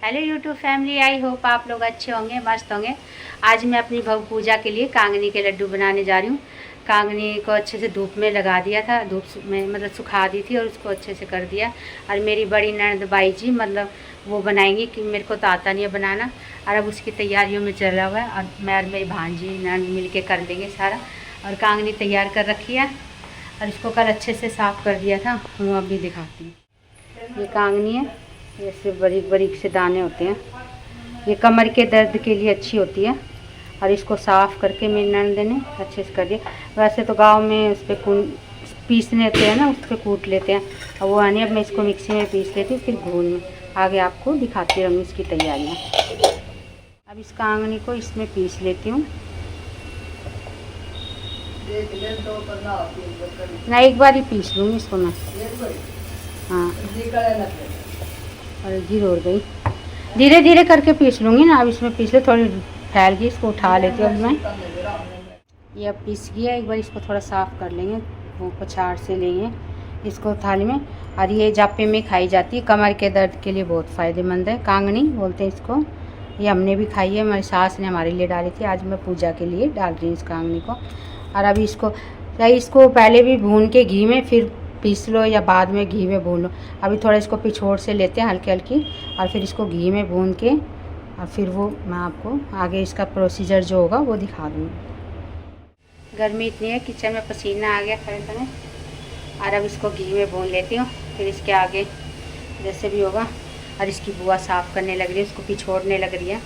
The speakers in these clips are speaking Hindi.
Hello YouTube family, I hope आप लोग अच्छे होंगे, मस्त होंगे। आज मैं अपनी भव पूजा के लिए कांगनी के लड्डू बनाने जा रही हूँ। कांगनी को अच्छे से धूप में लगा दिया था, धूप में मतलब सुखा दी थी और उसको अच्छे से कर दिया। और मेरी बड़ी ननद बाई जी मतलब वो बनाएंगी कि मेरे को तो आता नहीं है बनाना। और अब उसकी तैयारियों में चला हुआ है और मैं और मेरी भांजी ननद मिल के कर लेंगे सारा। और कांगनी तैयार कर रखी है और इसको कल अच्छे से साफ़ कर दिया था, वो अभी दिखाती हूँ। ये कांगनी है, ऐसे बारीक बारीक से दाने होते हैं। ये कमर के दर्द के लिए अच्छी होती है और इसको साफ़ करके मेरी ननद ने अच्छे से कर दिया। वैसे तो गांव में उस पर पीसने होते हैं ना, उस पर कूट लेते हैं और वो आने अब मैं इसको मिक्सी में पीस लेती हूँ, फिर घून में आगे आपको दिखाती रहूँगी इसकी तैयारियाँ। अब इस कांगनी को इसमें पीस लेती हूँ। ना एक बार ही पीस लूँगी इसको मैं। हाँ, और गिर और गई, धीरे धीरे करके पीस लूँगी ना। अब इसमें पीस ले, थोड़ी फैल गई, इसको उठा लेती हूँ अब मैं। ये अब पीस गया, एक बार इसको थोड़ा साफ़ कर लेंगे, वो पछाड़ से लेंगे इसको थाली में। और ये जापे में खाई जाती है, कमर के दर्द के लिए बहुत फ़ायदेमंद है। कांगनी बोलते हैं इसको। ये हमने भी खाई है, हमारी सास ने हमारे लिए डाली थी, आज मैं पूजा के लिए डाल रही हूँ इस कांगनी को। और अभी इसको पहले भी भून के घी में फिर पीस लो या बाद में घी में भून लो। अभी थोड़ा इसको पिछोड़ से लेते हैं हल्की हल्की और फिर इसको घी में भून के और फिर वो मैं आपको आगे इसका प्रोसीजर जो होगा वो दिखा दूँगी। गर्मी इतनी है, किचन में पसीना आ गया खड़े खड़े। और अब इसको घी में भून लेती हूँ, फिर इसके आगे जैसे भी होगा। और इसकी बुआ साफ़ करने लग रही है, उसको पिछोड़ने लग रही है।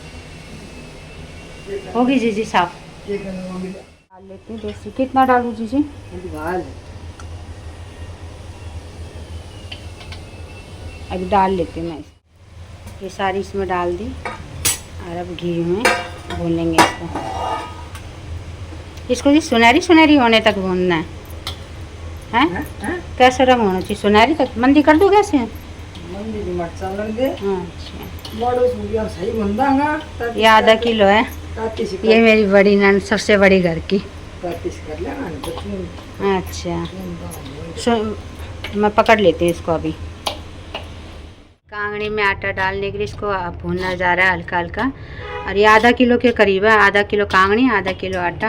होगी जीजी साफ़। डाल लेती हूँ देसी। कितना डालूँ जीजी? अभी डाल लेती हूँ मैं ये सारी इसमें डाल दी। और अब घी में भूनेंगे इसको जी सुनहरी सुनहरी होने तक भूनना है। हैं? कैसे रंग होना चाहिए? सुनहरी तक मंदी कर दूँ कैसे? ये आधा किलो है। ये मेरी बड़ी नन सबसे बड़ी घर की। अच्छा, मैं पकड़ लेती हूँ इसको। अभी कांगड़ी में आटा डालने के लिए इसको भूनना जा रहा है हल्का हल्का। और ये आधा किलो के करीब है, आधा किलो कांगड़ी आधा किलो आटा।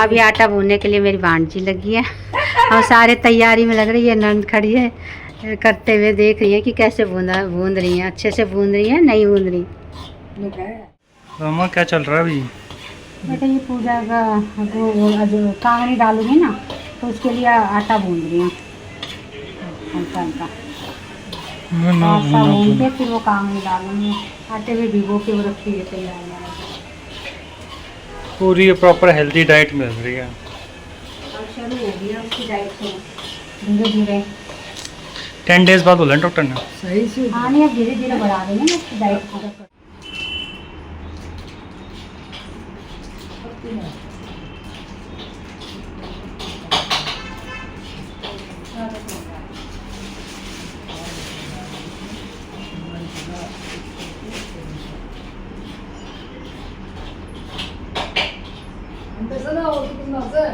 अब ये आटा भूनने के लिए मेरी भांजी लगी है और सारे तैयारी में लग रही है। नंद खड़ी है करते हुए, देख रही है कि कैसे भून रही है, अच्छे से भून रही है नहीं भून रही। मामा क्या चल रहा है अभी? बेटा ये पूजा का जो कांगड़ी डालूंगी ना, तो उसके लिए आटा भून रही हूँ हल्का हल्का। आटा भून के फिर वो कांगड़ी डालूंगी। आटे में भिगो के वो रखी है तैयार। पूरी प्रॉपर हेल्दी डाइट मिल रही है। और शुरू हो गया उसकी डाइट से धीरे धीरे। 10 डेज बाद बोला डॉक्टर ने। सही से हाँ, नहीं अब धीरे धीरे बढ़ा देंगे ना उसकी डाइट को।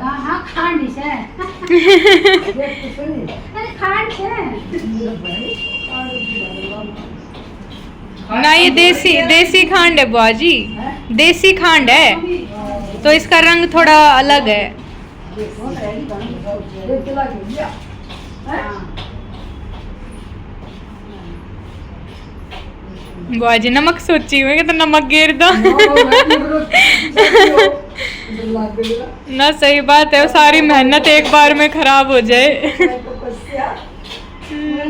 हाँ हाँ खांड से अरे खांड से ना, ये देसी खांड है बुआ जी, देसी खांड है तो इसका रंग थोड़ा अलग है। बुआ जी नमक सोची हुई तो नमक गिर दो ना। सही बात है, सारी मेहनत एक बार में खराब हो जाए।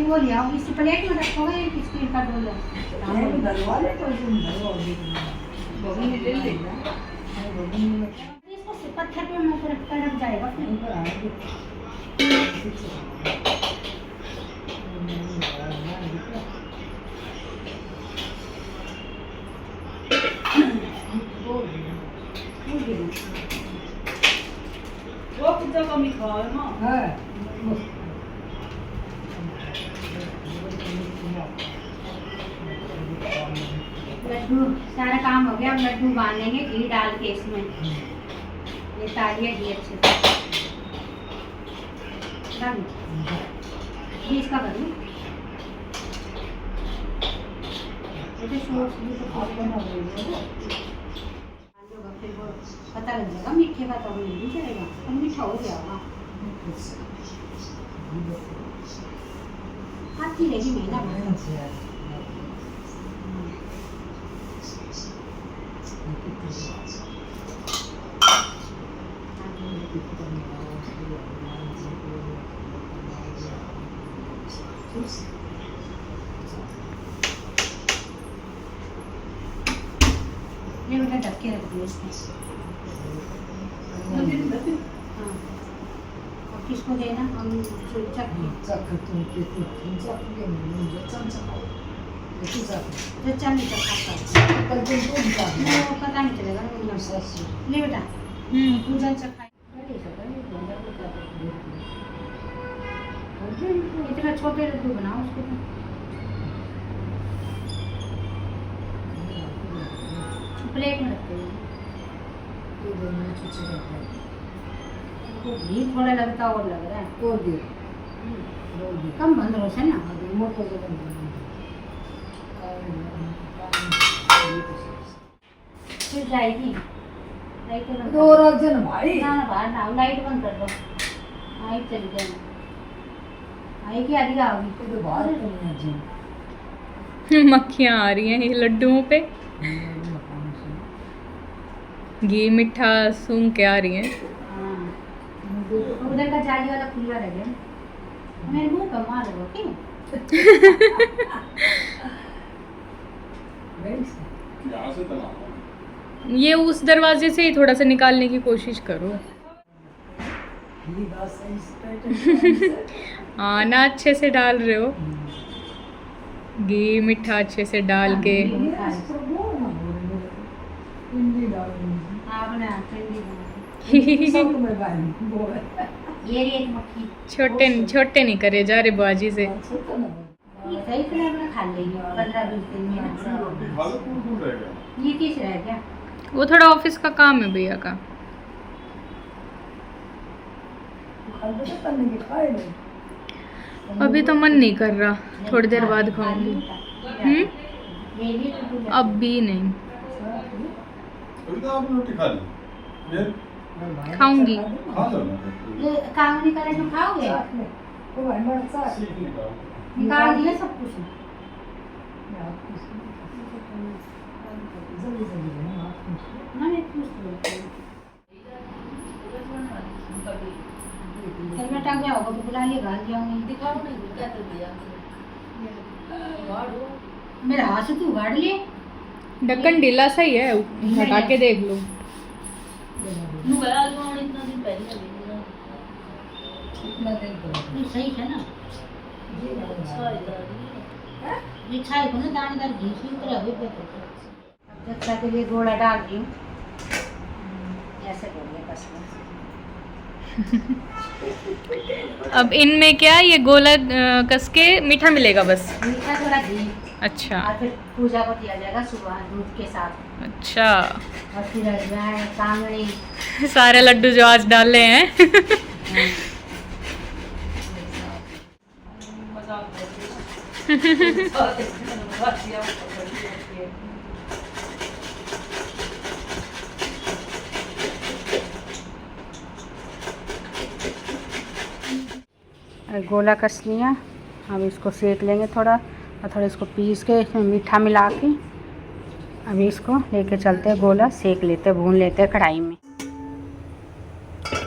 वो लिया इस प्लेट में रखोगे किसकी का डोल इसको पत्थर पे मुंह रख जाएगा। वो पिज्जा कमी खाओ ना है। लड्डू सारा काम हो गया। अब लड्डू बांधेंगे घी डाल के इसमें। ये तालिया घी अच्छे से घी इसका कर लूँ। छोटे शॉर्ट्स भी तो काफी बना रही है वो फिर वो पता लग जाएगा मीठे का, तो नहीं चलेगा और मीठा हो गया होगा। हाथी रहेगी मेरा ये बेटा ढक के रख दिया इसमें। हाँ, अब किसको देना? हम नहीं पता नहीं चलेगा ले बेटा पूजा चखा। इतना छोटे लड्डू बनाओ उसको प्लेट में रखते हैं। घी थोड़ा लगता और लग रहा है कम बंद हो से ना फिर जाएगी लाइट ना बाहर ना लाइट बंद कर दो। लाइट चली जाए आएगी आधी आओगी मक्खियाँ आ रही हैं ये लड्डुओं पे, घी मिठा सूंघ के आ रही हैं। उधर का जाली वाला खुला रह गया मेरे मुंह पर मार लो ओके। ये उस दरवाजे से ही थोड़ा सा निकालने की कोशिश करो। हाँ ना अच्छे से डाल रहे हो घी मिठा अच्छे से डाल के। ये एक मक्खी छोटे छोटे नहीं करे जा रहे बाजी से। सही में खा लेंगे 15-20 दिन में। ये किस रह गया? वो थोड़ा ऑफिस का काम है भैया का। अभी तो मन नहीं कर रहा, थोड़ी देर बाद खाऊंगी। अब भी नहीं खाऊंगी। कांगनी का लड्डू खाओगे? निकाल दिया सब कुछ। हेलमेट आ गया होगा तो बुला लिए घाल जाऊंगी। दिखाओ नहीं क्या कर दिया मेरा हाथ से तू उगाड़ लिए। ढक्कन ढीला सही है, हटा के देख लो। सही है ना मिठाई को ना दानेदार घी से उतरा हुए पे अच्छा के लिए गोला डाल दी ऐसे हो गया बस। अब इनमें क्या ये गोला कस के मीठा मिलेगा बस? मीठा थोड़ा घी। अच्छा और फिर पूजा को दिया जाएगा सुबह दूध के साथ। अच्छा और फिर अजवाइन कांगड़ी सारे लड्डू जो आज डाले हैं। गोला कस लिया, अब इसको सेक लेंगे थोड़ा और थोड़ा इसको पीस के इसमें मीठा मिला के अभी इसको लेके चलते हैं गोला सेक लेते हैं, भून लेते हैं कढ़ाई में।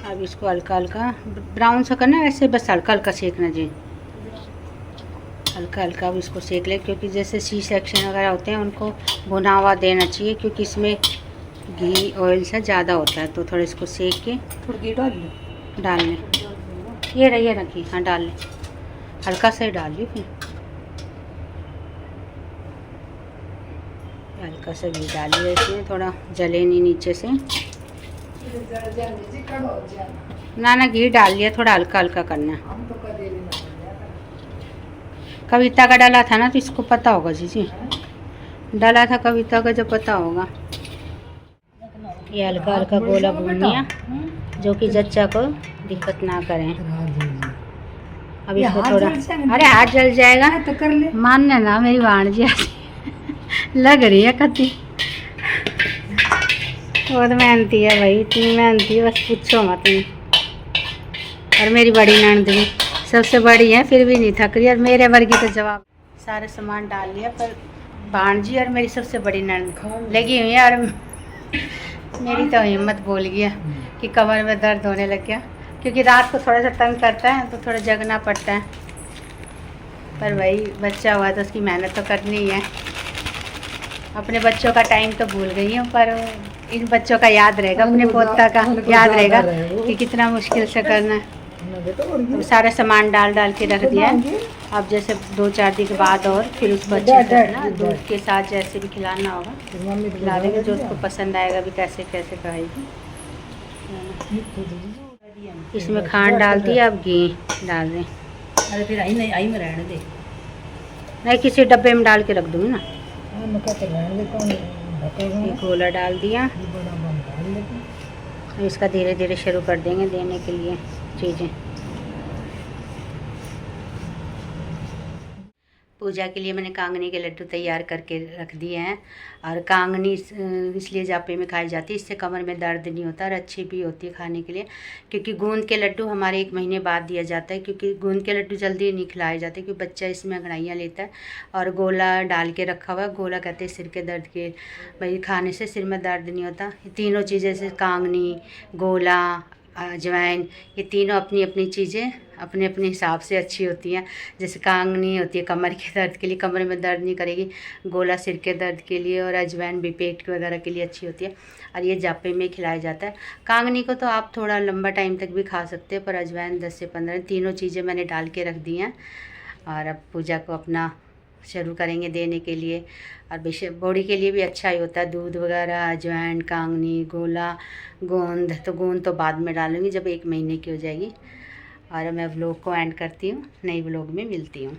अब इसको हल्का हल्का ब्राउन सा करना, वैसे बस हल्का हल्का सेकना जी, हल्का हल्का अब इसको सेक ले, क्योंकि जैसे सी सेक्शन वगैरह होते हैं उनको भुना हुआ देना चाहिए, क्योंकि इसमें घी ऑयल से ज़्यादा होता है। तो थोड़ा इसको सेक के थोड़ा घी डाल लें, ये रखी हाँ डाल लें, हल्का सा ही डाल ली, फिर हल्का सा घी डालिए इसमें, थोड़ा जले नहीं नीचे से। ना घी डाल लिया, थोड़ा हल्का हल्का करना है। कविता का डाला था ना तो इसको पता होगा जी डाला था कविता का, जो पता होगा। ये हल्का हल्का गोला भून लिया, जो कि जच्चा को दिक्कत ना करें। अब इसको थोड़ा, अरे हाथ जल जाएगा तो कर ले, मानना ना मेरी भाणजी लग रही है कति। बहुत मेहनती है भाई, इतनी मेहनती है बस पूछो मत ही। और मेरी बड़ी ननद भी सबसे बड़ी है, फिर भी नहीं थक रही। और मेरे वर्गी तो जवाब सारा सामान डाल लिया, पर भांजी और मेरी सबसे बड़ी ननद लगी हुई है। और मेरी तो हिम्मत बोल गया कि कमर में दर्द होने लग गया, क्योंकि रात को थोड़ा सा तंग करता है तो थोड़ा जगना पड़ता है। पर भाई बच्चा हुआ तो उसकी मेहनत तो करनी ही है। अपने बच्चों का टाइम तो भूल गई हूँ, पर इन बच्चों का याद रहेगा, अपने पोता का याद रहेगा कि कितना मुश्किल से करना है। तो सारा सामान डाल डाल के रख दिया है। अब जैसे 2-4 दिन के बाद और फिर उसको अच्छे से ना दूध के साथ जैसे भी खिलाना होगा खिला देंगे, जो उसको पसंद आएगा भी कैसे कैसे खाएगी। इसमें खांड डाल दी, अब घी डाल दें। अरे फिर आई नहीं, आई में रहने दे। नहीं, किसी डब्बे में डाल के रख दूँगी ना। ये गोला डाल दिया, इसका धीरे धीरे शुरू कर देंगे देने के लिए चीज़ें। पूजा के लिए मैंने कांगनी के लड्डू तैयार करके रख दिए हैं। और कांगनी इसलिए जापे में खाई जाती है, इससे कमर में दर्द नहीं होता और अच्छी भी होती है खाने के लिए। क्योंकि गूंद के लड्डू हमारे 1 महीने बाद दिया जाता है, क्योंकि गूंद के लड्डू जल्दी नहीं खिलाए जाते, क्योंकि बच्चा इसमें अंगड़ाइयाँ लेता है। और गोला डाल के रखा हुआ है, गोला कहते हैं सिर के दर्द के, भाई खाने से सिर में दर्द नहीं होता। ये तीनों चीज़ें जैसे कांगनी, गोला, अजवाइन, ये तीनों अपनी अपनी चीज़ें अपने अपने हिसाब से अच्छी होती हैं। जैसे कांगनी होती है कमर के दर्द के लिए, कमर में दर्द नहीं करेगी। गोला सिर के दर्द के लिए, और अजवाइन भी पेट के वगैरह के लिए अच्छी होती है। और ये जापे में खिलाया जाता है। कांगनी को तो आप थोड़ा लंबा टाइम तक भी खा सकते हैं, पर अजवाइन 10 से 15, तीनों चीज़ें मैंने डाल के रख दी हैं। और अब पूजा को अपना शुरू करेंगे देने के लिए। और बॉडी के लिए भी अच्छा ही होता है, दूध वगैरह, अजवाइन, कांगनी, गोला, गोंद। तो गोंद तो बाद में डालूंगी जब 1 महीने की हो जाएगी। और मैं व्लॉग को एंड करती हूँ, नई व्लॉग में मिलती हूँ।